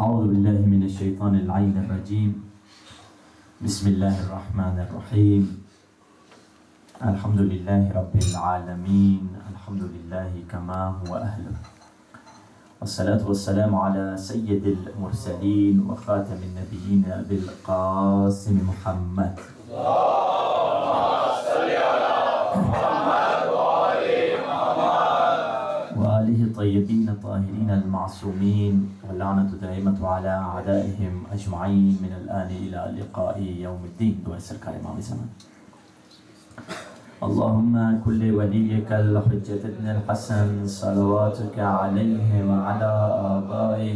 اعوذ باللہ من الشیطان اللعین الرجیم بسم اللہ الرحمن الرحیم الحمد للہ رب العالمین الحمد للہ کما هو اہلہ والصلاة والسلام على سید المرسلین وخاتم النبیین ابی القاسم محمد وآلہ طیبین طاہرین المعصومین واللعنۃ دائمۃ علی اعدائہم اجمعین من الآن الى لقاء یوم الدین. دعا سرکار امام زمان. اللہم کل ولیک الحجۃ ابن الحسن صلواتک علیہ وعلی آبائہ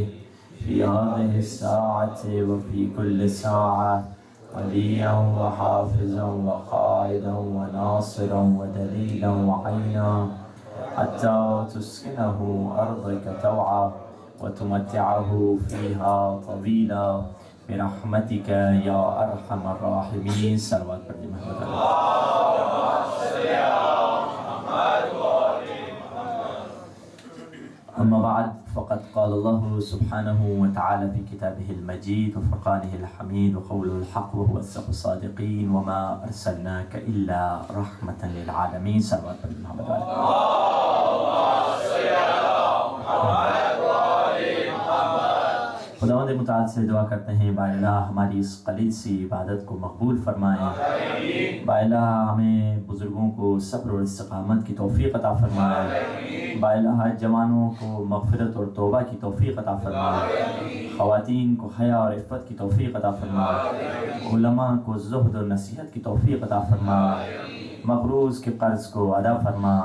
فی هذه الساعة وفی کل ساعة ولیا وحافظا وقائدا وناصرا ودلیلا وعینا حتى تسكنه أرضك طوعا وتمتعه فيها طويلا برحمتك يا أرحم الراحمين. صلوات پر محمد أما بعد فقد قال الله سبحانه وتعالى في كتابه المجيد وفرقانه الحميد وقوله الحق وهو أصدق الصادقين وما أرسلناك إلا رحمة للعالمين. صلوات پر محمد خداوند متعال سے دعا کرتے ہیں با الہ ہماری اس قلیل سی عبادت کو مقبول فرمائیں. با الہ ہمیں بزرگوں کو صبر اور استقامت کی توفیق عطا فرمائے. با الہ جوانوں کو مغفرت اور توبہ کی توفیق عطا فرمائے. خواتین کو حیا اور عفت کی توفیق عطا فرمائے. علماء کو زہد اور نصیحت کی توفیق عطا فرمائے. مقروض کے قرض کو ادا فرما.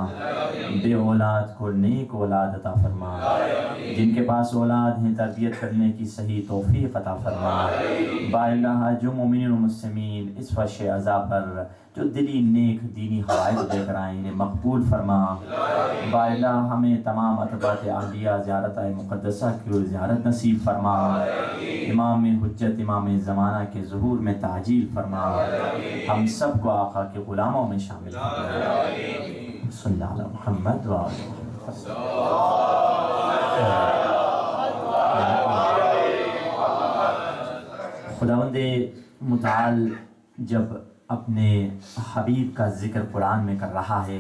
بے اولاد کو نیک اولاد عطا فرما. جن کے پاس اولاد ہیں تربیت کرنے کی صحیح توفیق عطا فرما. با الہ جو مومنین و مسلمین اس فش عذاب پر جو دلی نیک دینی حوائج لے کر آئے انہیں مقبول فرما. با الہ ہمیں تمام اتباعت اہلیہ زیارت مقدسہ کی زیارت نصیب فرما. امام حجت امام زمانہ کے ظہور میں تعجیل فرما. ہم سب کو آقا کے غلاموں میں شامل فرما. صلی اللہ علیہ محمد و آلہ محمد. خداوند متعال جب اپنے حبیب کا ذکر قرآن میں کر رہا ہے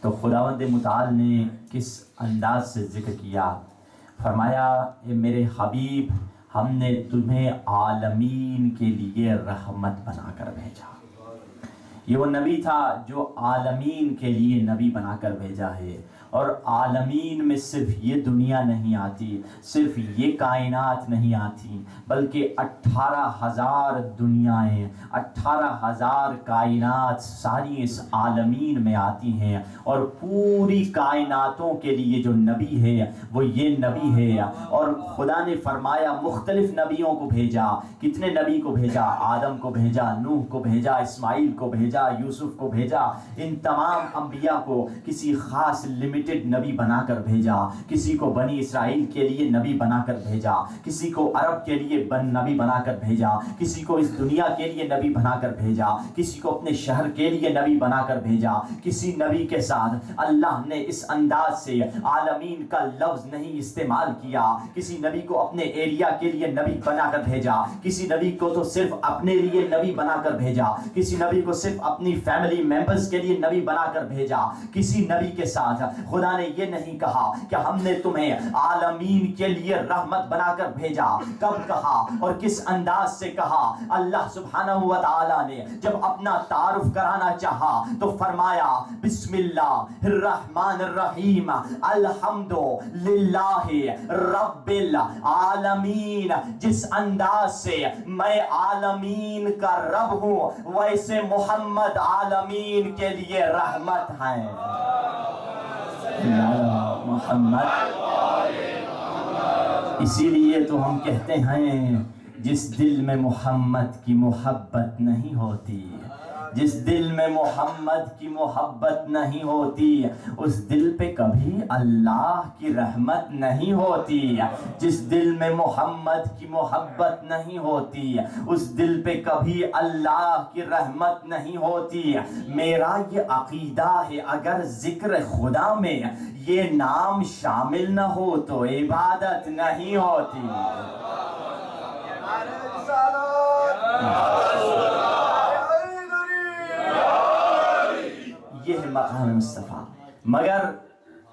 تو خداوند متعال نے کس انداز سے ذکر کیا. فرمایا اے میرے حبیب ہم نے تمہیں عالمین کے لیے رحمت بنا کر بھیجا. یہ وہ نبی تھا جو عالمین کے لیے نبی بنا کر بھیجا ہے. اور عالمین میں صرف یہ دنیا نہیں آتی, صرف یہ کائنات نہیں آتی, بلکہ 18,000 دنیایں 18,000 کائنات ساری اس عالمین میں آتی ہیں. اور پوری کائناتوں کے لیے جو نبی ہے وہ یہ نبی ہے. اور خدا نے فرمایا مختلف نبیوں کو بھیجا. کتنے نبی کو بھیجا؟ آدم کو بھیجا, نوح کو بھیجا, اسماعیل کو بھیجا, یوسف کو بھیجا. ان تمام انبیاء کو کسی خاص لمیٹڈ نبی بنا کر بھیجا. کسی کو بنی اسرائیل کے لیے نبی بنا کر بھیجا, کسی کو عرب کے لیے نبی بنا کر بھیجا, کسی کو اس دنیا کے لیے نبی بنا کر بھیجا, کسی کو اپنے شہر کے لیے نبی بنا کر بھیجا. کسی نبی کے ساتھ اللہ نے اس انداز سے عالمین کا لفظ نہیں استعمال کیا. کسی نبی کو اپنے ایریا کے لیے نبی بنا کر بھیجا, کسی نبی کو تو صرف اپنے لیے نبی بنا کر بھیجا, کسی نبی کو صرف اپنی فیملی ممبرز کے لیے نبی بنا کر بھیجا. کسی نبی کے ساتھ خدا نے یہ نہیں کہا کہ ہم نے تمہیں عالمین کے لیے رحمت بنا کر بھیجا. کب کہا اور کس انداز سے کہا؟ اللہ سبحانہ و تعالی نے جب اپنا تعارف کرانا چاہا تو فرمایا بسم اللہ الرحمن الرحیم الحمد للہ رب العالمین. جس انداز سے میں عالمین کا رب ہوں ویسے محمد عالمین کے لیے رحمت ہے. محمد اسی لیے تو ہم کہتے ہیں جس دل میں محمد کی محبت نہیں ہوتی, جس دل میں محمد کی محبت نہیں ہوتی اس دل پہ کبھی اللہ کی رحمت نہیں ہوتی. جس دل میں محمد کی محبت نہیں ہوتی اس دل پہ کبھی اللہ کی رحمت نہیں ہوتی. میرا یہ عقیدہ ہے اگر ذکر خدا میں یہ نام شامل نہ ہو تو عبادت نہیں ہوتی. یہ ہے مقام مصطفیٰ. مگر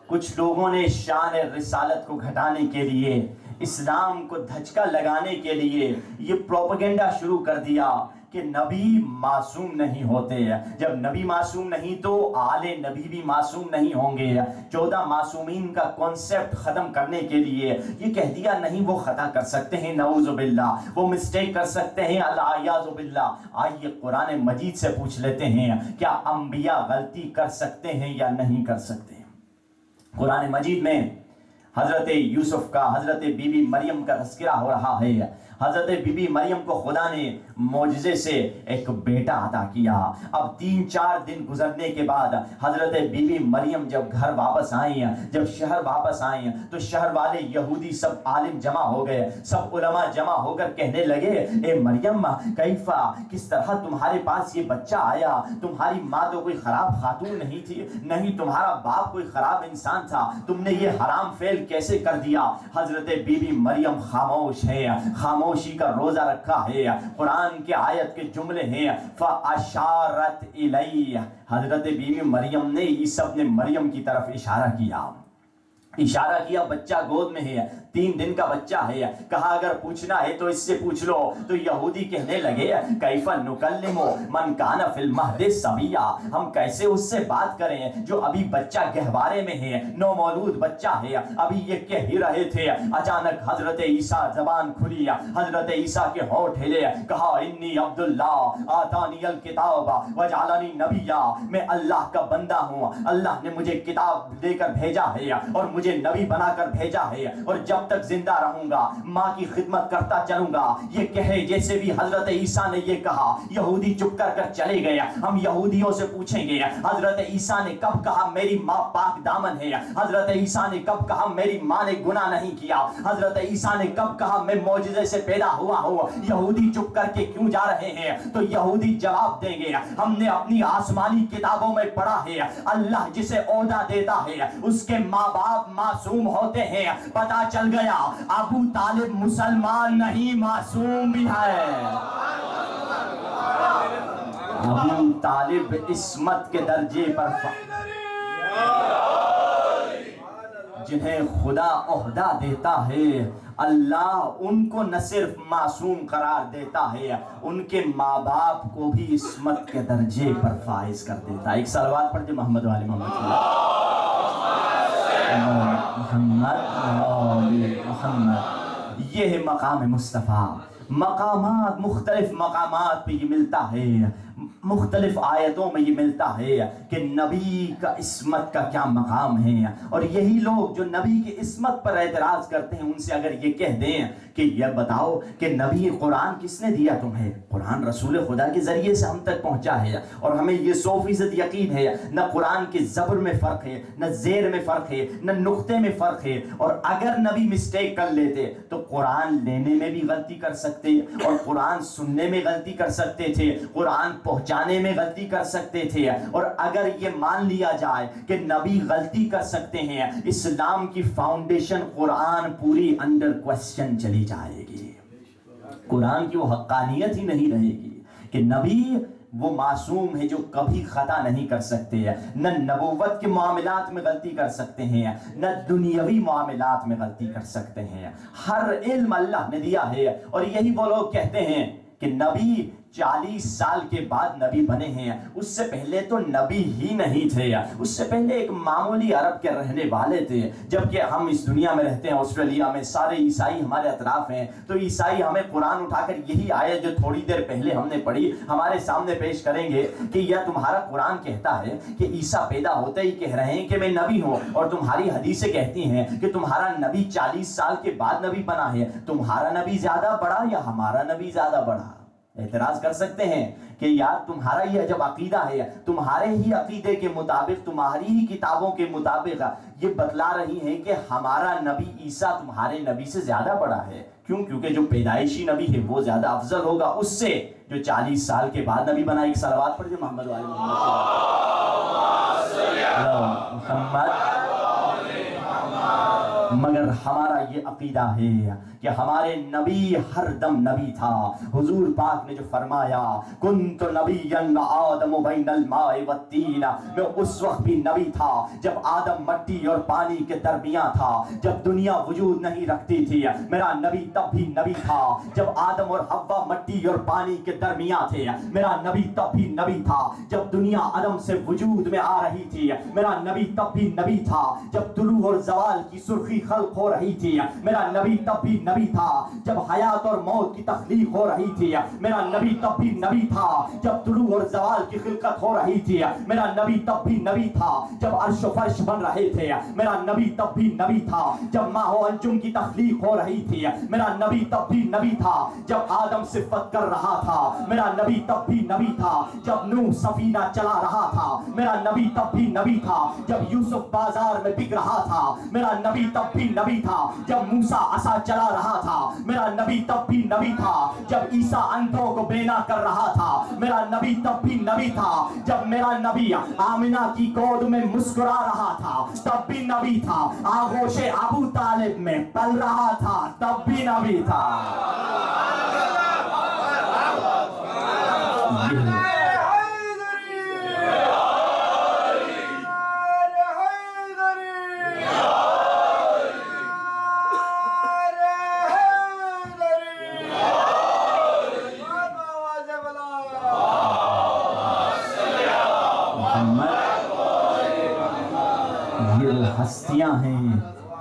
کچھ لوگوں نے شان رسالت کو گھٹانے کے لیے، اسلام کو دھچکا لگانے کے لیے یہ پروپیگنڈا شروع کر دیا کہ نبی معصوم نہیں ہوتے. جب نبی معصوم نہیں تو آل نبی بھی معصوم نہیں ہوں گے. 14 معصومین کا کانسیپٹ ختم کرنے کے لیے یہ کہہ دیا نہیں وہ خطا کر سکتے ہیں، نعوذ باللہ وہ مسٹیک کر سکتے ہیں، الیاذ باللہ. آئیے قرآن مجید سے پوچھ لیتے ہیں کیا انبیاء غلطی کر سکتے ہیں یا نہیں کر سکتے؟ قرآن مجید میں حضرت یوسف کا، حضرت بی بی مریم کا تذکرہ ہو رہا ہے. حضرت بی بی مریم کو خدا نے معجزے سے ایک بیٹا عطا کیا. اب 3-4 دن گزرنے کے بعد حضرت بی بی مریم جب گھر واپس آئیں، جب شہر واپس آئیں تو شہر والے یہودی سب عالم جمع ہو گئے، سب علماء جمع ہو کر کہنے لگے اے مریم کیفا، کس طرح تمہارے پاس یہ بچہ آیا؟ تمہاری ماں تو کوئی خراب خاتون نہیں تھی، نہیں تمہارا باپ کوئی خراب انسان تھا، تم نے یہ حرام فعل کیسے کر دیا؟ حضرت بی بی مریم خاموش ہے، خاموشی کا روزہ رکھا ہے. قرآن کے آیت کے جملے ہیں فَأَشَارَتْ إِلَيْهِ. حضرت بی بی مریم نے عیسی ابن مریم کی طرف اشارہ کیا. بچہ گود میں ہے، 3 دن کا بچہ ہے. کہا اگر پوچھنا ہے تو اس سے پوچھ لو. تو یہودی کہنے لگے کیف نکلم من کان فی المہد صبیا، ہم کیسے اس سے بات کریں جو ابھی بچہ گہوارے میں ہے، نومولود بچہ ہے. ابھی یہ کہہ ہی رہے تھے، اچانک حضرت عیسیٰ زبان کھلی، حضرت عیسیٰ کے ہونٹ ہلے. کہا انی عبد اللہ آتانی الکتاب وجعلنی نبیا، میں اللہ کا بندہ ہوں، اللہ نے مجھے کتاب دے کر بھیجا ہے اور مجھے نبی بنا کر بھیجا ہے، اور جب تک زندہ رہوں گا ماں کی خدمت کرتا چلوں گا. یہ کہے جیسے بھی حضرت عیسیٰ نے یہ کہا، یہودی چپ کر چلے گئے. ہم یہودیوں سے پوچھیں گے حضرت عیسیٰ نے کب کہا میری ماں پاک دامن ہے؟ حضرت عیسیٰ نے کب کہا میری ماں نے گناہ نہیں کیا؟ حضرت عیسیٰ نے کب کہا میں معجزے سے پیدا ہوا ہوں؟ یہودی چپ کر کے کیوں جا رہے ہیں؟ تو یہودی جواب دیں گے ہم نے اپنی آسمانی کتابوں میں پڑھا ہے اللہ جسے عہدہ دیتا ہے اس کے ماں باپ معصوم ہوتے ہیں. پتا چل گیا ابو طالب مسلمان نہیں معصوم بھی ہے. ابو طالب عصمت کے درجے پر جنہیں خدا عہدہ دیتا ہے اللہ ان کو نہ صرف معصوم قرار دیتا ہے، ان کے ماں باپ کو بھی عصمت کے درجے پر فائز کر دیتا ہے. ایک صلوات پڑھ جو محمد والی محمد. یہ ہے مقام مصطفیٰ. مقامات مختلف مقامات پہ یہ ملتا ہے، مختلف آیتوں میں یہ ملتا ہے کہ نبی کا عصمت کا کیا مقام ہے. اور یہی لوگ جو نبی کی عصمت پر اعتراض کرتے ہیں ان سے اگر یہ کہہ دیں کہ یہ بتاؤ کہ نبی قرآن کس نے دیا تمہیں؟ قرآن رسول خدا کے ذریعے سے ہم تک پہنچا ہے اور ہمیں یہ 100% یقین ہے نہ قرآن کے زبر میں فرق ہے، نہ زیر میں فرق ہے، نہ نقطے میں فرق ہے. اور اگر نبی مسٹیک کر لیتے تو قرآن لینے میں بھی غلطی کر سکتے اور قرآن سننے میں غلطی کر سکتے تھے، قرآن پہنچانے میں غلطی کر سکتے تھے. اور اگر یہ مان لیا جائے کہ نبی غلطی کر سکتے ہیں اسلام کی فاؤنڈیشن قرآن پوری انڈر کوسچن چلی جائے گی. قرآن کی وہ حقانیت ہی نہیں رہے گی کہ نبی وہ معصوم ہے جو کبھی خطا نہیں کر سکتے ہیں، نہ نبوت کے معاملات میں غلطی کر سکتے ہیں، نہ دنیاوی معاملات میں غلطی کر سکتے ہیں. ہر علم اللہ نے دیا ہے. اور یہی وہ لوگ کہتے ہیں کہ نبی 40 سال کے بعد نبی بنے ہیں، اس سے پہلے تو نبی ہی نہیں تھے، اس سے پہلے ایک معمولی عرب کے رہنے والے تھے. جبکہ ہم اس دنیا میں رہتے ہیں، آسٹریلیا میں سارے عیسائی ہمارے اطراف ہیں، تو عیسائی ہمیں قرآن اٹھا کر یہی آیت جو تھوڑی دیر پہلے ہم نے پڑھی ہمارے سامنے پیش کریں گے کہ یہ تمہارا قرآن کہتا ہے کہ عیسیٰ پیدا ہوتے ہی کہہ رہے ہیں کہ میں نبی ہوں، اور تمہاری حدیثیں کہتی ہیں کہ تمہارا نبی 40 سال کے بعد نبی بنا ہے. تمہارا نبی زیادہ بڑا یا ہمارا نبی زیادہ بڑا؟ اعتراض کر سکتے ہیں کہ یار تمہارا یہ جب عقیدہ ہے، تمہارے ہی عقیدے کے مطابق، تمہاری ہی کتابوں کے مطابق یہ بتلا رہی ہیں کہ ہمارا نبی عیسیٰ تمہارے نبی سے زیادہ بڑا ہے، کیوں؟ کیونکہ جو پیدائشی نبی ہے وہ زیادہ افضل ہوگا اس سے جو 40 سال کے بعد نبی بنا۔ ایک صلوات پڑھ دیں محمد والے محمد۔ مگر ہمارا یہ عقیدہ ہے کہ ہمارے نبی ہر دم نبی تھا۔ حضور پاک نے جو فرمایا کنت نبیا آدم بین الماء والطین، میں اس وقت بھی نبی تھا جب آدم مٹی اور پانی کے درمیان تھا، جب دنیا وجود نہیں رکھتی تھی، میرا نبی تب بھی نبی تھا۔ جب آدم اور حوا مٹی اور پانی کے درمیان تھے، میرا نبی تب بھی نبی تھا۔ جب دنیا عدم سے وجود میں آ رہی تھی، میرا نبی تب بھی نبی تھا۔ جب طلوع اور زوال کی سرخی خلق ہو رہی تھی، میرا نبی تب بھی نبی تھا۔ جب حیات اور موت کی تخلیق ہو رہی تھی، میرا نبی تب بھی نبی تھا۔ جب طلوع اور زوال کی خلقت ہو رہی تھی، میرا نبی تب بھی نبی تھا۔ جب عرش و فرش بن رہے تھے، میرا نبی تب بھی نبی تھا۔ جب ماہ و انجم کی تخلیق ہو رہی تھی، میرا نبی تب بھی نبی تھا۔ جب آدم صفت کر رہا تھا، میرا نبی تب بھی نبی تھا۔ جب نوح سفینہ چلا رہا تھا، میرا نبی تب بھی نبی تھا۔ جب یوسف بازار میں بک رہا تھا، میرا نبی تب بھی نبی تھا۔ جب موسیٰ عصا چلا رہا تھا، میرا نبی تب بھی نبی تھا۔ جب عیسیٰ اندھوں کو بینا کر رہا تھا، میرا نبی تب بھی نبی تھا۔ جب میرا نبی آمنہ کی گود میں مسکرا رہا تھا، تب بھی نبی تھا۔ آغوش ابو طالب میں پل رہا تھا، تب بھی نبی تھا۔ ہستیاں ہیں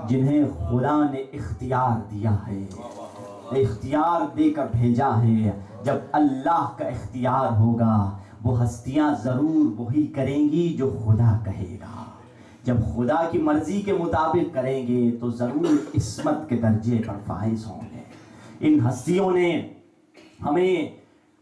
جنہیں خدا نے اختیار دیا ہے، اختیار دے کر بھیجا ہے۔ جب اللہ کا اختیار ہوگا وہ ہستیاں ضرور وہی کریں گی جو خدا کہے گا۔ جب خدا کی مرضی کے مطابق کریں گے تو ضرور عصمت کے درجے پر فائز ہوں گے۔ ان ہستیوں نے ہمیں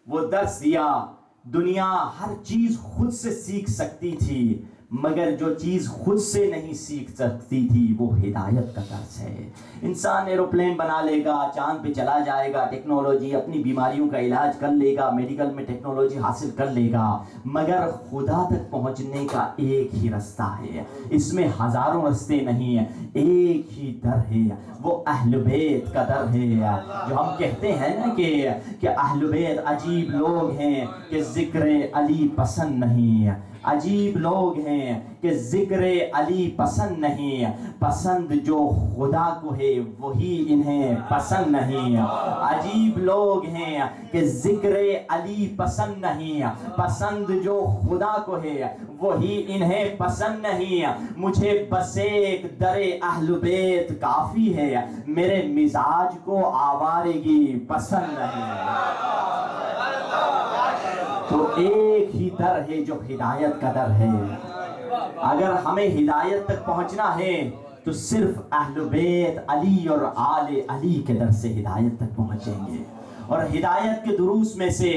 وہ درس دیا، دنیا ہر چیز خود سے سیکھ سکتی تھی، مگر جو چیز خود سے نہیں سیکھ سکتی تھی وہ ہدایت کا درس ہے۔ انسان ایروپلین بنا لے گا، چاند پہ چلا جائے گا، ٹیکنالوجی اپنی بیماریوں کا علاج کر لے گا، میڈیکل میں ٹیکنالوجی حاصل کر لے گا، مگر خدا تک پہنچنے کا ایک ہی رستہ ہے۔ اس میں ہزاروں رستے نہیں ہیں، ایک ہی در ہے، وہ اہل بیت کا در ہے۔ جو ہم کہتے ہیں نا کہ اہل بیت عجیب لوگ ہیں کہ ذکر علی پسند نہیں، عجیب لوگ ہیں کہ ذکر علی پسند نہیں، پسند جو خدا کو ہے وہی انہیں پسند نہیں۔ عجیب لوگ ہیں کہ ذکر علی پسند نہیں، پسند جو خدا کو ہے وہی انہیں پسند نہیں۔ مجھے بس ایک در اہل بیت کافی ہے، میرے مزاج کو آوارگی پسند نہیں۔ تو ایک ہی در ہے جو ہدایت کا در ہے۔ اگر ہمیں ہدایت تک پہنچنا ہے تو صرف اہل بیت علی اور آل علی کے در سے ہدایت تک پہنچیں گے۔ اور ہدایت کے دروس میں سے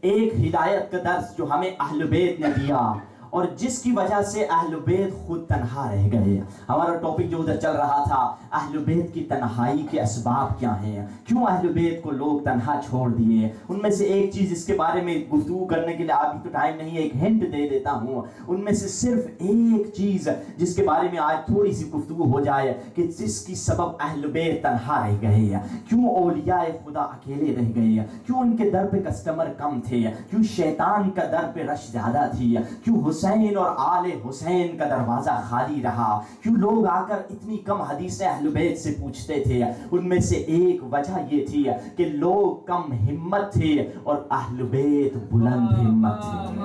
ایک ہدایت کا درس جو ہمیں اہل بیت نے دیا اور جس کی وجہ سے اہل بیت خود تنہا رہ گئے۔ ہمارا ٹاپک جو ادھر چل رہا تھا، اہل بیت کی تنہائی کے اسباب کیا ہیں، کیوں اہل بیت کو لوگ تنہا چھوڑ دیے۔ ان میں سے ایک چیز اس کے بارے میں گفتگو کرنے کے لیے ابھی تو ٹائم نہیں ہے، ایک ہنٹ دے دیتا ہوں۔ ان میں سے صرف ایک چیز جس کے بارے میں آج تھوڑی سی گفتگو ہو جائے کہ جس کی سبب اہل بیت تنہا رہ گئے، کیوں اولیاء خدا اکیلے رہ گئے، کیوں ان کے در پہ کسٹمر کم تھے، کیوں شیطان کا در پہ رش زیادہ تھی، کیوں حسین اور آل حسین کا دروازہ خالی رہا، کیوں لوگ آ کر اتنی کم حدیثیں اہل بیت سے پوچھتے تھے۔ ان میں سے ایک وجہ یہ تھی کہ لوگ کم ہمت تھے اور اہل بیت بلند ہمت تھے۔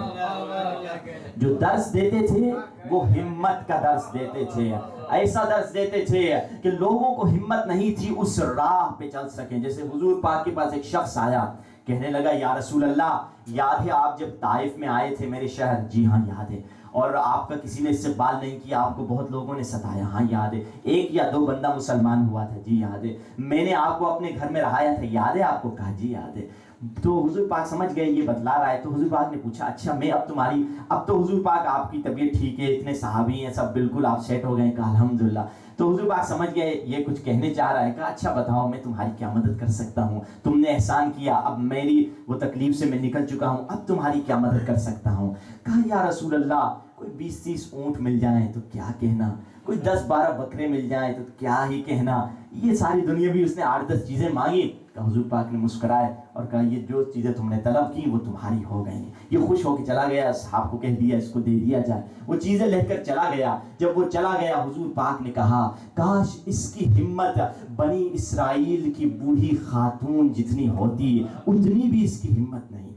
جو درس دیتے تھے وہ ہمت کا درس دیتے تھے، ایسا درس دیتے تھے کہ لوگوں کو ہمت نہیں تھی اس راہ پہ چل سکیں۔ جیسے حضور پاک کے پاس ایک شخص آیا، کہنے لگا یا رسول اللہ، یاد ہے آپ جب طائف میں آئے تھے میرے شہر؟ جی ہاں یاد ہے۔ اور آپ کا کسی نے استقبال نہیں کیا، آپ کو بہت لوگوں نے ستایا؟ ہاں یاد ہے۔ ایک یا دو بندہ مسلمان ہوا تھا؟ جی یاد ہے۔ میں نے آپ کو اپنے گھر میں رہایا تھا؟ یاد ہے آپ کو؟ کہا جی یاد ہے۔ تو حضور پاک سمجھ گئے یہ بتلا رہا ہے. تو حضور پاک نے پوچھا اچھا میں اب تو حضور پاک آپ کی طبیعت ٹھیک ہے, اتنے صحابی ہیں سب بالکل آپ سیٹ ہو گئے. کہا الحمدللہ. تو حضور پاک سمجھ گئے یہ کچھ کہنے چاہ رہا ہے. کہا اچھا بتاؤ میں تمہاری کیا مدد کر سکتا ہوں, تم نے احسان کیا, اب میری وہ تکلیف سے میں نکل چکا ہوں, اب تمہاری کیا مدد کر سکتا ہوں. کہا یا رسول اللہ کوئی 20-30 اونٹ مل جائیں تو کیا کہنا, کوئی 10-12 بکرے مل جائیں تو کیا ہی کہنا. یہ ساری دنیا بھی اس نے 8-10 چیزیں مانگی. تو حضور پاک نے مسکرائے اور کہا یہ جو چیزیں تم نے طلب کی وہ تمہاری ہو گئی. یہ خوش ہو کے چلا گیا, صاحب کو کہہ دیا اس کو دے دیا جائے. وہ چیزیں لے کر چلا گیا. جب وہ چلا گیا حضور پاک نے کہا کاش اس کی ہمت بنی اسرائیل کی بوڑھی خاتون جتنی ہوتی اتنی بھی اس کی ہمت نہیں.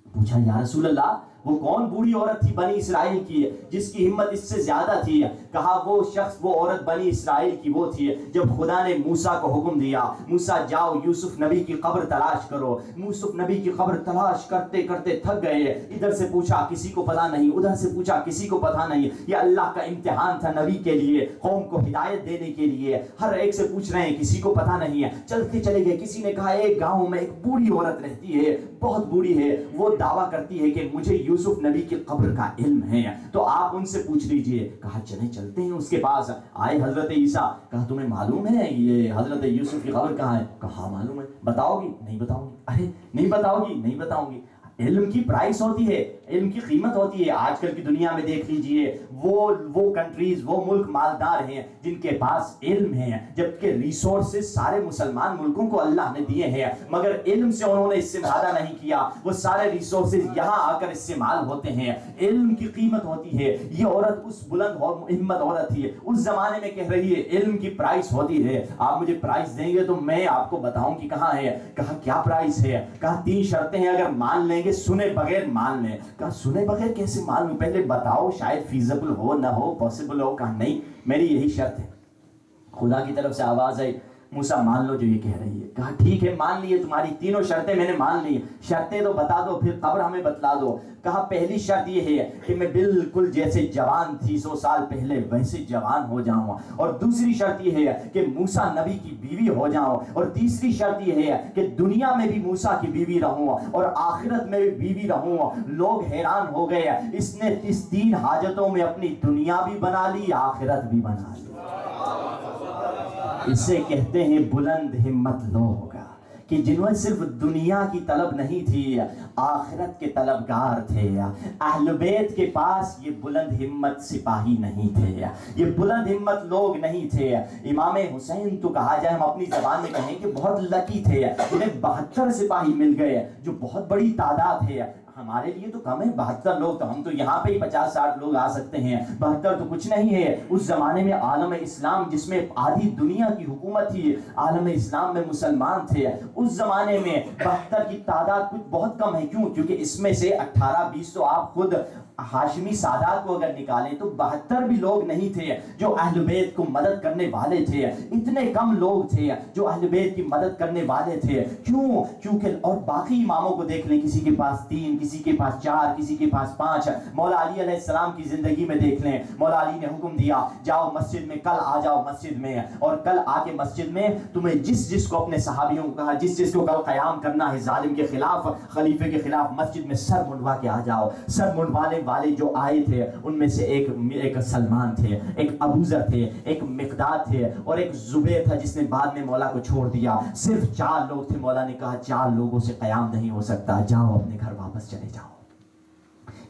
پوچھا یا رسول اللہ وہ کون بوڑھی عورت تھی بنی اسرائیل کی جس کی ہمت اس سے زیادہ تھی؟ کہا وہ شخص, وہ عورت بنی اسرائیل کی وہ تھی جب خدا نے موسیٰ کو حکم دیا موسیٰ جاؤ یوسف نبی کی قبر تلاش کرو. یوسف نبی کی قبر تلاش کرتے کرتے تھک گئے. ادھر سے پوچھا کسی کو پتہ نہیں, ادھر سے پوچھا کسی کو پتہ نہیں. یہ اللہ کا امتحان تھا نبی کے لیے, قوم کو ہدایت دینے کے لیے. ہر ایک سے پوچھ رہے ہیں کسی کو پتہ نہیں ہے. چلتے چلے گئے. کسی نے کہا ایک گاؤں میں ایک بوڑھی عورت رہتی ہے, بہت بوڑھی ہے, وہ دعویٰ کرتی ہے کہ مجھے یوسف نبی کی قبر کا علم ہے, تو آپ ان سے پوچھ لیجئے. کہا چلتے ہیں اس کے پاس. آئے حضرت عیسیٰ. کہا تمہیں معلوم ہے یہ حضرت یوسف کی قبر کہاں ہے؟ کہا معلوم ہے. بتاؤ گی؟ نہیں بتاؤں گی. ارے نہیں بتاؤ گی؟ نہیں بتاؤں گی. علم کی پرائس ہوتی ہے, علم کی قیمت ہوتی ہے. آج کل کی دنیا میں دیکھ لیجئے وہ کنٹریز, وہ ملک مالدار ہیں جن کے پاس علم ہے, جبکہ ریسورسز سارے مسلمان ملکوں کو اللہ نے دیے ہیں, مگر علم سے انہوں نے استفادہ نہیں کیا. وہ سارے ریسورسز یہاں آ کر استعمال ہوتے ہیں. علم کی قیمت ہوتی ہے. یہ عورت اس بلند ہمت عورت تھی, اس زمانے میں کہہ رہی ہے علم کی پرائس ہوتی ہے. آپ مجھے پرائس دیں گے تو میں آپ کو بتاؤں کہ کہاں ہے. کہا کیا پرائس ہے؟ کہا 3 شرطیں ہیں, اگر مان لیں گے سنے بغیر مان لیں. کہا سنے بغیر کیسے مان لوں, پہلے بتاؤ شاید فیزیبل ہو نہ ہو, پاسبل ہو. کہا نہیں میری یہی شرط ہے. خدا کی طرف سے آواز آئی موسیٰ مان لو جو یہ کہہ رہی ہے. کہا ٹھیک ہے مان لیے, تمہاری تینوں شرطیں میں نے مان لی. شرطیں تو بتا دو پھر قبر ہمیں بتلا دو. کہا پہلی شرط یہ ہے کہ میں بالکل جیسے جوان تھی 100 سال پہلے ویسے جوان ہو جاؤں, اور دوسری شرط یہ ہے کہ موسیٰ نبی کی بیوی ہو جاؤں, اور تیسری شرط یہ ہے کہ دنیا میں بھی موسیٰ کی بیوی رہوں اور آخرت میں بھی بیوی رہوں. لوگ حیران ہو گئے, اس نے اس 3 حاجتوں میں اپنی دنیا بھی بنا لی آخرت بھی بنا لی. اسے کہتے ہیں بلند ہمت لوگ, کہ جنہوں صرف دنیا کی طلب نہیں تھی آخرت کے طلبگار تھے. اہل بیت کے پاس یہ بلند ہمت سپاہی نہیں تھے, یہ بلند ہمت لوگ نہیں تھے. امام حسین تو کہا جائے ہم اپنی زبان میں کہیں کہ بہت لکی تھے, انہیں 72 سپاہی مل گئے جو بہت بڑی تعداد ہے. ہمارے لیے تو کم ہے 72 لوگ, تو ہم تو یہاں پہ ہی 50-60 لوگ آ سکتے ہیں. 72 تو کچھ نہیں ہے. اس زمانے میں عالم اسلام جس میں آدھی دنیا کی حکومت تھی, عالم اسلام میں مسلمان تھے, اس زمانے میں 72 کی تعداد کچھ بہت کم ہے. کیوں؟ کیونکہ اس میں سے 18-20 تو آپ خود ہاشمی سادات کو اگر نکالیں تو 72 بھی لوگ نہیں تھے جو اہل بیت کو مدد کرنے والے تھے. اتنے کم لوگ تھے جو اہل بیت کی مدد کرنے والے تھے. کیوں؟ کیونکہ اور باقی اماموں کو دیکھ لیں, کسی کے پاس 3, کسی کے پاس 4, کسی کے پاس 5. مولا علی علیہ السلام کی زندگی میں دیکھ لیں, مولا علی نے حکم دیا جاؤ مسجد میں, کل آ جاؤ مسجد میں, اور کل آ کے مسجد میں تمہیں جس کو اپنے صحابیوں کو کہا جس کو کل قیام کرنا ہے ظالم کے خلاف, خلیفے کے خلاف, مسجد میں سر منڈوا کے آ جاؤ. سر منڈوانے والے جو آئے تھے ان میں سے ایک سلمان تھے, ایک ابوذر تھے, ایک مقداد تھے, اور ایک زبیر تھا جس نے بعد میں مولا کو چھوڑ دیا. صرف 4 لوگ تھے. مولا نے کہا 4 لوگوں سے قیام نہیں ہو سکتا, جاؤ اپنے گھر واپس چلے جاؤ.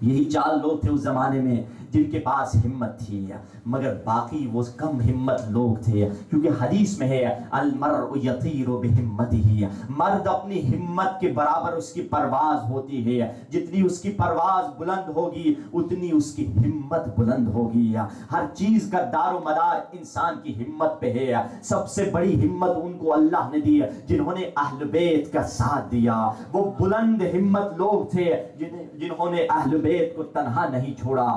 یہی 4 لوگ تھے اس زمانے میں جن کے پاس ہمت تھی, مگر باقی وہ کم ہمت لوگ تھے. کیونکہ حدیث میں ہے المرء یطیر بہمتہ, مرد اپنی ہمت کے برابر اس کی پرواز ہوتی ہے. جتنی اس کی پرواز بلند ہوگی اتنی اس کی ہمت بلند ہوگی. ہر چیز کا دار و مدار انسان کی ہمت پہ ہے. سب سے بڑی ہمت ان کو اللہ نے دی جنہوں نے اہل بیت کا ساتھ دیا. وہ بلند ہمت لوگ تھے جنہوں نے اہل بیت کو تنہا نہیں چھوڑا,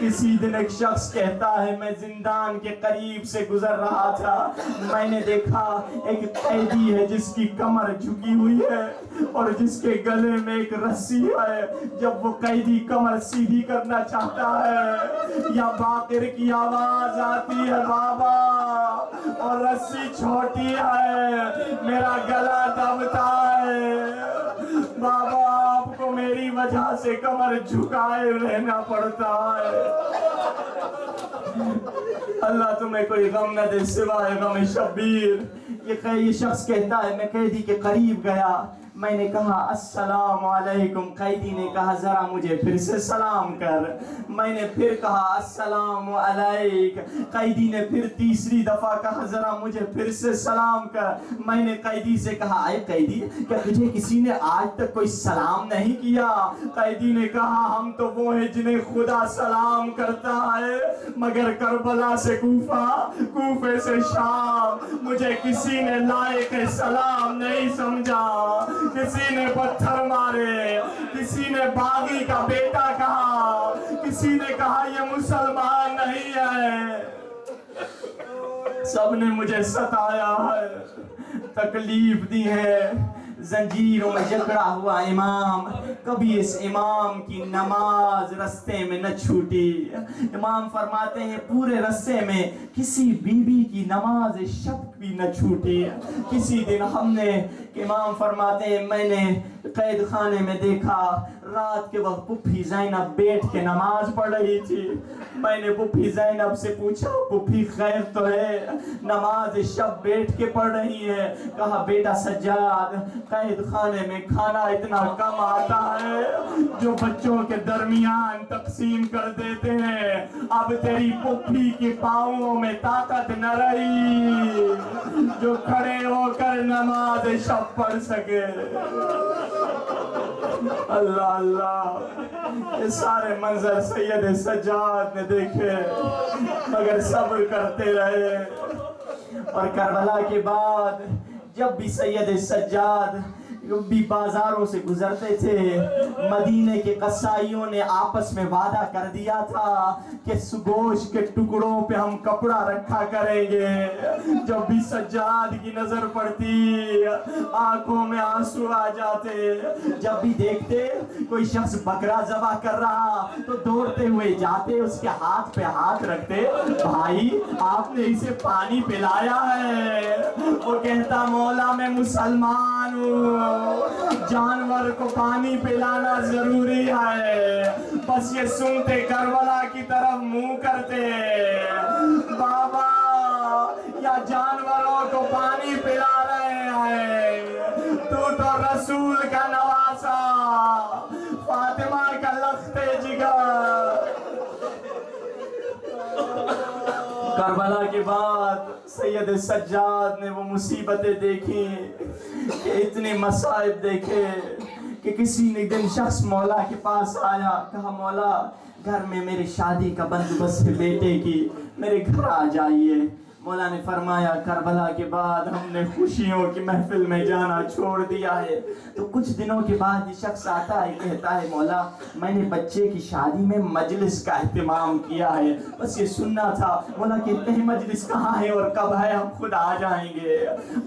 کسی دن ایک شخص کہتا ہے میں زندان کے قریب سے گزر رہا تھا, میں نے دیکھا ایک قیدی ہے جس کی کمر جھکی ہوئی ہے اور جس کے گلے میں ایک رسی ہے. جب وہ قیدی کمر سیدھی کرنا چاہتا ہے یا باقر کی آواز آتی ہے بابا اور رسی چھوٹی ہے, میرا گلا دبتا ہے. بابا آپ کو میری وجہ سے کمر جھکائے رہنا پڑتا ہے. اللہ تمہیں کوئی غم نہ دے سوائے غم شبیر. یہ شخص کہتا ہے میں قیدی کے قریب گیا, میں نے کہا السلام علیکم. قیدی نے کہا ذرا مجھے پھر سے سلام کر. میں نے پھر کہا السلام علیک. قیدی نے پھر تیسری دفعہ کہا ذرا مجھے پھر سے سلام کر. میں نے قیدی سے کہا اے قیدی کیا تجھے کسی نے آج تک کوئی سلام نہیں کیا؟ قیدی نے کہا ہم تو وہ ہیں جنہیں خدا سلام کرتا ہے, مگر کربلا سے کوفہ, کوفے سے شام مجھے کسی نے لائق سلام نہیں سمجھا. کسی نے پتھر مارے, کسی نے باغی کا بیٹا کہا, کسی نے کہا یہ مسلمان نہیں ہے. سب نے مجھے ستایا ہے, تکلیف دی ہے. زنجیروں میں جکڑا ہوا امام, کبھی اس امام کی نماز رستے میں نہ چھوٹی. امام فرماتے ہیں پورے رستے میں کسی بی بی کی نماز شب بھی نہ چھوٹی. کسی دن ہم نے, امام فرماتے ہیں میں نے قید خانے میں دیکھا رات کے وقت پھپھی زینب بیٹھ کے نماز پڑھ رہی تھی. میں نے پھپھی زینب سے پوچھا پھپھی خیر تو ہے, نماز شب بیٹھ کے پڑھ رہی ہے؟ کہا بیٹا سجاد قید خانے میں کھانا اتنا کم آتا ہے جو بچوں کے درمیان تقسیم کر دیتے ہیں. اب تیری پھپھی کے پاؤں میں طاقت نہ رہی جو کھڑے ہو کر نماز شب پڑھ سکے. اللہ اللہ, یہ سارے منظر سید سجاد نے دیکھے مگر صبر کرتے رہے. اور کربلا کے بعد جب بھی سید سجاد بھی بازاروں سے گزرتے تھے, مدینے کے قصائیوں نے آپس میں وعدہ کر دیا تھا کہ گوشت کے ٹکڑوں پہ ہم کپڑا رکھا کریں گے. جب بھی سجاد کی نظر پڑتی آنکھوں میں آنسو آ جاتے. جب بھی دیکھتے کوئی شخص بکرا ذبح کر رہا تو دوڑتے ہوئے جاتے, اس کے ہاتھ پہ ہاتھ رکھتے, بھائی آپ نے اسے پانی پلایا ہے؟ وہ کہتا مولا میں مسلمان ہوں, جانور کو پانی پلانا ضروری ہے. بس یہ سنتے کربلا کی طرف منہ کرتے, بابا یا جانوروں کو پانی پلا رہے ہیں, تو رسول کا نواسا, فاطمہ کا لخت جگر. کربلا کے بعد سید سجاد نے وہ مصیبتیں دیکھی کہ اتنے مصائب دیکھے کہ کسی نے دن شخص مولا کے پاس آیا, کہا مولا گھر میں میری شادی کا بندوبست ہے بیٹے کی, میرے گھر آ جائیے. مولا نے فرمایا کربلا کے بعد ہم نے خوشیوں کی محفل میں جانا چھوڑ دیا ہے. تو کچھ دنوں کے بعد یہ شخص آتا ہے, کہتا ہے مولا میں نے بچے کی شادی میں مجلس کا اہتمام کیا ہے, بس یہ سننا تھا. مولا کہتے ہیں مجلس کہاں ہے اور کب ہے, ہم خود آ جائیں گے.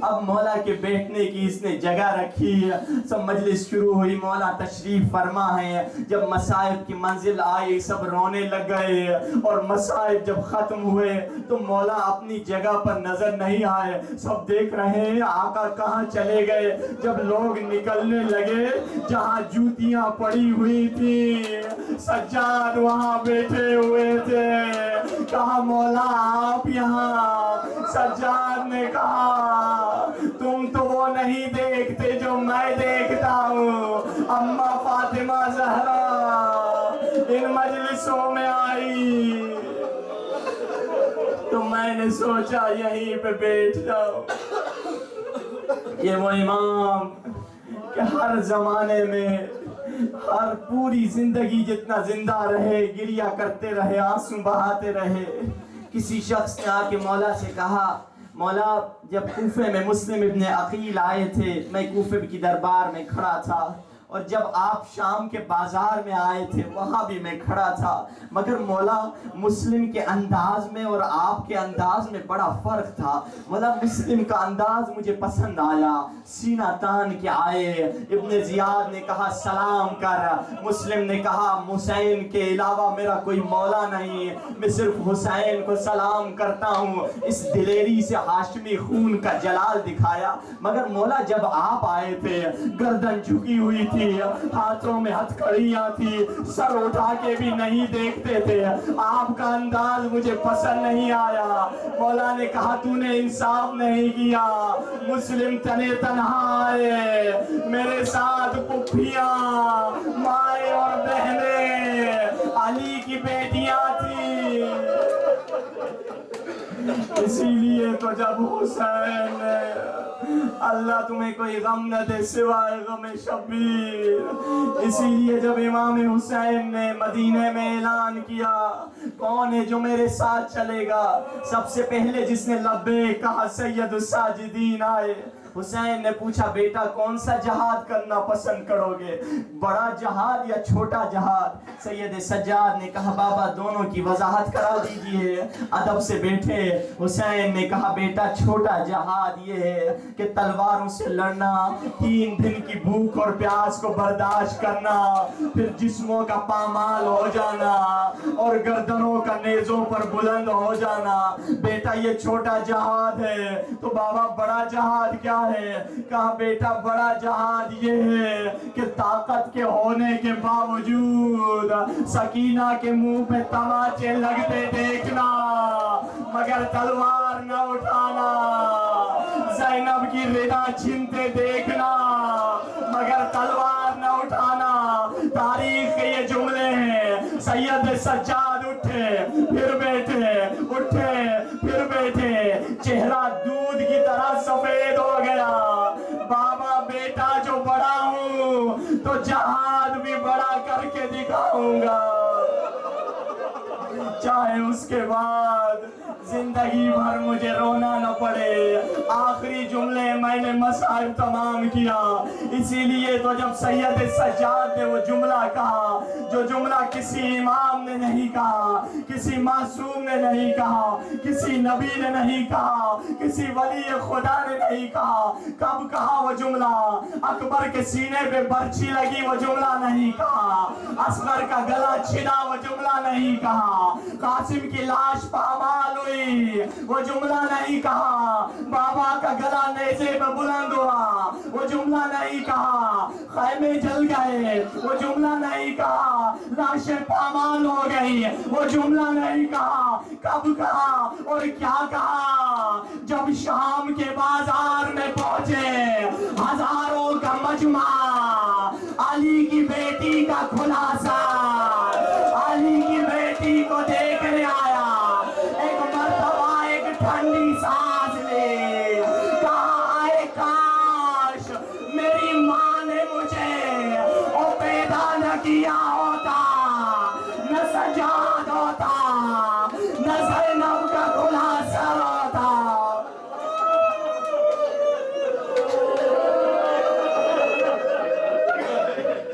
اب مولا کے بیٹھنے کی اس نے جگہ رکھی, سب مجلس شروع ہوئی, مولا تشریف فرما ہے. جب مصائب کی منزل آئی سب رونے لگ گئے, اور مصائب جب ختم ہوئے تو مولا اپنی جگہ پر نظر نہیں آئے. سب دیکھ رہے ہیں آقا کہاں چلے گئے. جب لوگ نکلنے لگے جہاں جوتیاں پڑی ہوئی تھی سجاد وہاں بیٹھے ہوئے تھے. کہا مولا آپ یہاں؟ سجاد نے کہا تم تو وہ نہیں دیکھتے جو میں دیکھتا ہوں. اماں فاطمہ زہرا ان مجلسوں میں آئی تو میں نے سوچا یہیں پہ بیٹھ جاؤ. یہ وہ امام کہ ہر زمانے میں ہر پوری زندگی جتنا زندہ رہے گریہ کرتے رہے, آنسو بہاتے رہے. کسی شخص نے آ کے مولا سے کہا مولا جب کوفے میں مسلم ابن عقیل آئے تھے, میں کوفے کی دربار میں کھڑا تھا, اور جب آپ شام کے بازار میں آئے تھے وہاں بھی میں کھڑا تھا، مگر مولا مسلم کے انداز میں اور آپ کے انداز میں بڑا فرق تھا۔ مولا مسلم کا انداز مجھے پسند آیا، سینہ تان کے آئے۔ ابن زیاد نے کہا سلام کر، مسلم نے کہا حسین کے علاوہ میرا کوئی مولا نہیں، میں صرف حسین کو سلام کرتا ہوں۔ اس دلیری سے ہاشمی خون کا جلال دکھایا۔ مگر مولا جب آپ آئے تھے گردن جھکی ہوئی تھی، ہاتھوں میں ہتھ کڑیاں تھی، سر اٹھا کے بھی نہیں دیکھتے تھے، آپ کا انداز مجھے پسند نہیں آیا۔ مولا نے کہا تو نے انصاف نہیں کیا، مسلم تنے تنہا آئے، میرے ساتھ پھپھیاں، مائیں اور بہنیں، علی کی بیٹیاں تھیں۔ اسی لیے تو جب حسین اللہ تمہیں کوئی غم نہ دے سوائے غم شبیر، اسی لیے جب امام حسین نے مدینے میں اعلان کیا کون ہے جو میرے ساتھ چلے گا، سب سے پہلے جس نے لبیک کہا سید الساجدین آئے۔ حسین نے پوچھا بیٹا کون سا جہاد کرنا پسند کرو گے، بڑا جہاد یا چھوٹا جہاد؟ سید سجاد نے کہا بابا دونوں کی وضاحت کرا دیجئے۔ ادب سے بیٹھے حسین نے کہا بیٹا چھوٹا جہاد یہ ہے کہ تلواروں سے لڑنا، 3 دن کی بھوک اور پیاس کو برداشت کرنا، پھر جسموں کا پامال ہو جانا اور گردنوں کا نیزوں پر بلند ہو جانا۔ بیٹا یہ چھوٹا جہاد ہے، تو بابا بڑا جہاد کیا ہے؟ کہا بیٹا بڑا جہاد یہ ہے کہ طاقت کے ہونے کے باوجود سکینہ کے منہ پہ تماچے لگتے دیکھنا مگر تلوار نہ اٹھانا، زینب کی ردا چھنتے دیکھنا مگر تلوار نہ اٹھانا۔ تاریخ کے یہ جملے ہیں۔ سید سجاد اٹھے پھر بیٹھے، اٹھے پھر بیٹھے، چہرہ دودھ کی طرح سفید ہو گیا۔ بابا بیٹا جو بڑا ہوں تو جہاد بھی بڑا کر کے دکھاؤں گا، چاہے اس کے بعد زندگی بھر مجھے رونا نہ پڑے۔ آخری جملے میں نے مصائب تمام کیا۔ اسی لیے تو جب سید سجاد نے وہ جملہ کہا جو جملہ کسی امام نے نہیں کہا، کسی معصوم نے نہیں کہا، کسی نبی نے نہیں کہا، کسی ولی خدا نے نہیں کہا، کب کہا وہ جملہ؟ اکبر کے سینے پہ برچھی لگی وہ جملہ نہیں کہا، اصغر کا گلا چھنا وہ جملہ نہیں کہا، قاسم کی لاش پامال ہوئی وہ جملہ نہیں کہا، بابا کا گلا نیزے پہ بلند ہوا وہ جملہ نہیں کہا، خیمے جل گئے وہ جملہ نہیں کہا، لاشیں پامال ہو گئی وہ جملہ نہیں کہا۔ کب کہا اور کیا کہا؟ جب شام کے بازار میں پہنچے، ہزاروں کا مجمع، علی کی بیٹی کا خلاصہ، علی کی